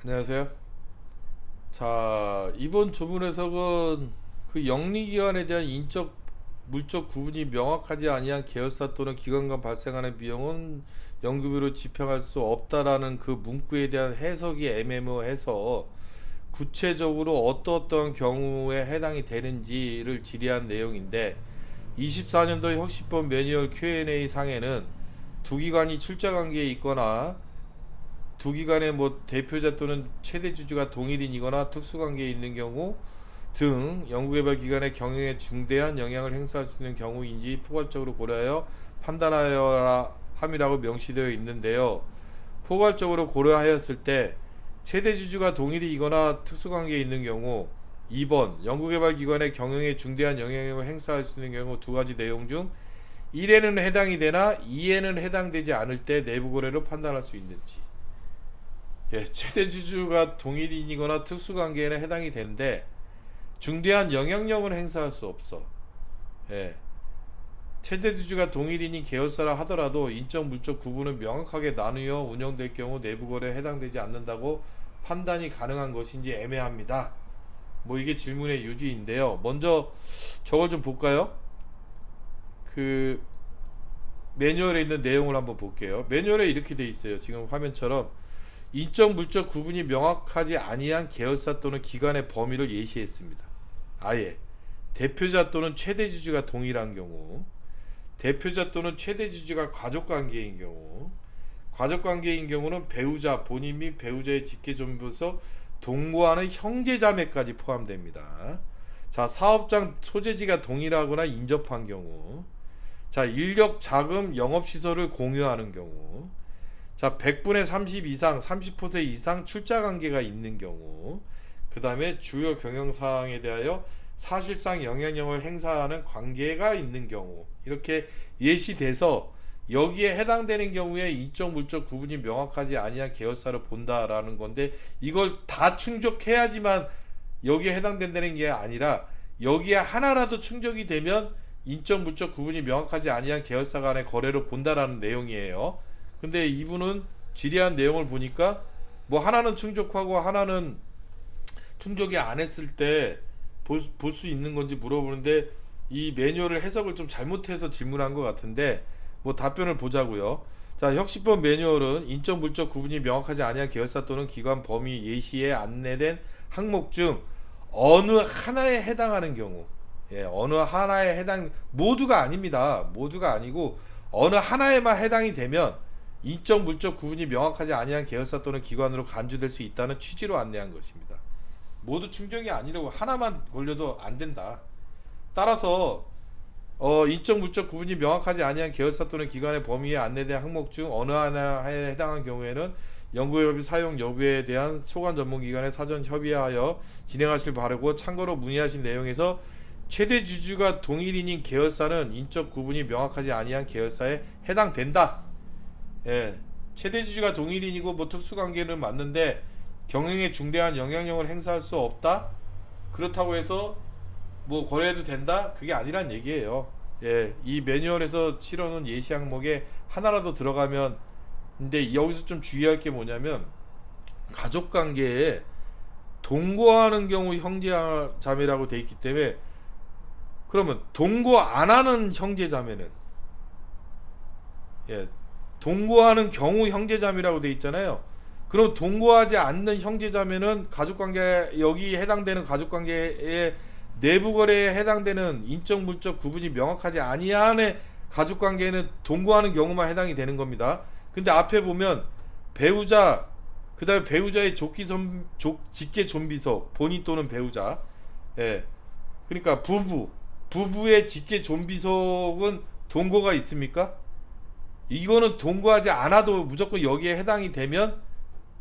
안녕하세요. 자, 이번 조문 해석은 그 영리기관에 대한 인적, 물적 구분이 명확하지 아니한 계열사 또는 기관 간 발생하는 비용은 연구비로 집행할 수 없다라는 그 문구에 대한 해석이 애매모호해서 구체적으로 어떠어떤 경우에 해당이 되는지를 질의한 내용인데 24년도 혁신법 매뉴얼 Q&A 상에는 두 기관이 출자 관계에 있거나 두 기관의 뭐 대표자 또는 최대 주주가 동일인이거나 특수관계에 있는 경우 등 연구개발기관의 경영에 중대한 영향을 행사할 수 있는 경우인지 포괄적으로 고려하여 판단하여라 함이라고 명시되어 있는데요. 포괄적으로 고려하였을 때 최대 주주가 동일이거나 특수관계에 있는 경우 2번 연구개발기관의 경영에 중대한 영향력을 행사할 수 있는 경우 두 가지 내용 중 1에는 해당이 되나 2에는 해당되지 않을 때 내부 고려로 판단할 수 있는지. 최대 주주가 동일인이거나 특수관계에는 해당이 되는데 중대한 영향력은 행사할 수 없어. 예, 최대 주주가 동일인인 계열사라 하더라도 인적 물적 구분은 명확하게 나누어 운영될 경우 내부 거래에 해당되지 않는다고 판단이 가능한 것인지 애매합니다. 뭐 이게 질문의 유지인데요. 먼저 저걸 좀 볼까요? 그 매뉴얼에 있는 내용을 한번 볼게요. 매뉴얼에 이렇게 돼 있어요. 지금 화면처럼 인적 물적 구분이 명확하지 아니한 계열사 또는 기관의 범위를 예시했습니다. 아예 대표자 또는 최대 주주가 동일한 경우, 대표자 또는 최대 주주가 가족관계인 경우, 가족관계인 경우는 배우자 본인 및 배우자의 직계존비로서 동거하는 형제자매까지 포함됩니다. 자, 사업장 소재지가 동일하거나 인접한 경우, 자, 인력 자금 영업시설을 공유하는 경우, 자, 100분의 30 이상, 30% 이상 출자 관계가 있는 경우, 그 다음에 주요 경영사항에 대하여 사실상 영향력을 행사하는 관계가 있는 경우, 이렇게 예시돼서 여기에 해당되는 경우에 인적 물적 구분이 명확하지 아니한 계열사를 본다라는 건데, 이걸 다 충족해야지만 여기에 해당된다는 게 아니라 여기에 하나라도 충족이 되면 인적 물적 구분이 명확하지 아니한 계열사 간의 거래를 본다라는 내용이에요. 근데 이분은 질의한 내용을 보니까 뭐 하나는 충족하고 하나는 충족이 안 했을 때 볼 수 있는 건지 물어보는데 이 매뉴얼을 해석을 좀 잘못해서 질문한 것 같은데 뭐 답변을 보자고요. 자, 혁신법 매뉴얼은 인적 물적 구분이 명확하지 아니한 계열사 또는 기관 범위 예시에 안내된 항목 중 어느 하나에 해당하는 경우, 어느 하나에 해당, 모두가 아닙니다. 모두가 아니고 어느 하나에만 해당이 되면 인적 물적 구분이 명확하지 아니한 계열사 또는 기관으로 간주될 수 있다는 취지로 안내한 것입니다. 모두 충족이 아니라고 하나만 걸려도 안 된다. 따라서 인적 물적 구분이 명확하지 아니한 계열사 또는 기관의 범위에 안내된 항목 중 어느 하나에 해당한 경우에는 연구협의 사용 여부에 대한 소관 전문기관에 사전 협의하여 진행하실 바라고 참고로 문의하신 내용에서 최대 주주가 동일인인 계열사는 인적 구분이 명확하지 아니한 계열사에 해당된다. 최대 주주가 동일인이고 뭐 특수관계는 맞는데 경영에 중대한 영향력을 행사할 수 없다. 그렇다고 해서 뭐 거래해도 된다? 그게 아니란 얘기예요. 이 매뉴얼에서 실어놓은 예시 항목에 하나라도 들어가면, 근데 여기서 좀 주의할 게 뭐냐면 가족관계에 동거하는 경우 형제자매라고 돼 있기 때문에, 그러면 동거 안 하는 형제자매는, 동거하는 경우 형제자매라고 돼 있잖아요. 그럼 동거하지 않는 형제자매는 가족관계, 여기 해당되는 가족관계의 내부 거래에 해당되는 인적 물적 구분이 명확하지 아니한의 가족관계에는 동거하는 경우만 해당이 되는 겁니다. 근데 앞에 보면 배우자, 그 다음에 배우자의 직계 존비속, 본인 또는 배우자, 그러니까 부부의 직계 존비속은 동거가 있습니까? 이거는 동거하지 않아도 무조건 여기에 해당이 되면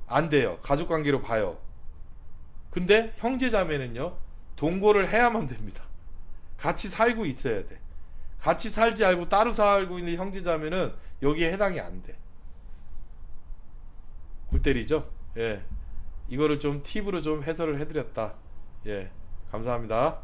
안 돼요. 가족관계로 봐요. 근데 형제자매는요, 동거를 해야만 됩니다. 같이 살고 있어야 돼. 같이 살지 않고 따로 살고 있는 형제자매는 여기에 해당이 안 돼. 골 때리죠? 이거를 좀 팁으로 좀 해설을 해드렸다. 감사합니다.